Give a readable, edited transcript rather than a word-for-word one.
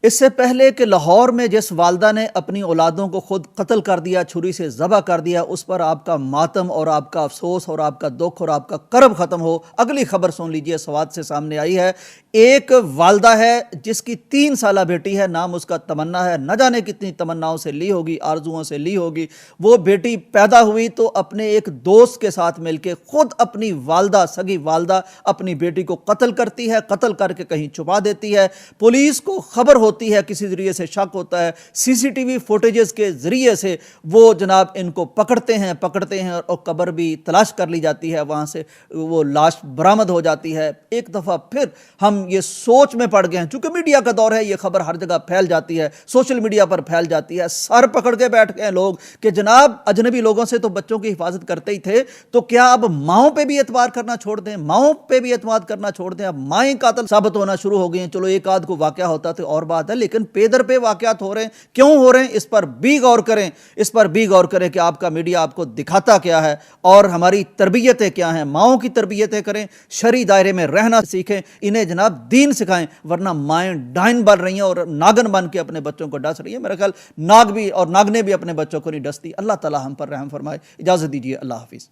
इससे पहले कि लाहौर में जिस वालदा ने अपनी औलादों को खुद कत्ल कर दिया, छुरी से ज़बह कर दिया, उस पर आपका मातम और आपका अफसोस और आपका दुख और आपका करब ख़त्म हो। अगली खबर सुन लीजिए, सवात से सामने आई है। एक वालदा है जिसकी 3 साला बेटी है, नाम उसका तमन्ना है। न जाने कितनी तमन्नाओं से ली होगी, आरजुओं से ली होगी। वो बेटी पैदा हुई तो अपने एक दोस्त के साथ मिलकर खुद अपनी वालदा, सगी वालदा अपनी बेटी को कत्ल करती है, कत्ल करके कहीं छुपा देती है। पुलिस को खबर होती है, किसी जरिए से शक होता है, सीसीटीवी फुटेजेस के जरिए से वो जनाब इनको पकड़ते हैं और कब्र भी तलाश कर ली जाती है, वहां से वो लाश बरामद हो जाती है। एक दफा फिर हम ये सोच में पड़ गए हैं, चूंकि मीडिया का दौर है, ये खबर हर जगह फैल जाती है, सोशल मीडिया पर फैल जाती है। सर पकड़ के बैठ गए लोग कि जनाब अजनबी लोगों से तो बच्चों की हिफाजत करते ही थे, तो क्या अब माओं पे भी एतबार करना छोड़ दें, माओं पे भी एतमाद करना छोड़ दें? अब माएं कातिल साबित होना शुरू हो गई हैं। चलो एक आध को वाकया होता तो और बात है, लेकिन पेदर पे वाकयात हो रहे हैं। क्यों हो रहे हैं? इस पर भी गौर करें, इस पर भी गौर करें कि आपका मीडिया आपको दिखाता क्या है और हमारी तरबियतें क्या हैं। माओं की तरबियतें करें, शरी दायरे में रहना सीखें, इन्हें जनाब दीन सिखाएं, वरना माएं डाइन बन रही हैं और नागन बन के अपने बच्चों को डस रही है। मेरा ख्याल नाग भी और नागने भी अपने बच्चों को नहीं डसती। अल्लाह ताला हम पर रहम फरमाए। इजाजत दीजिए, अल्लाह हाफिज।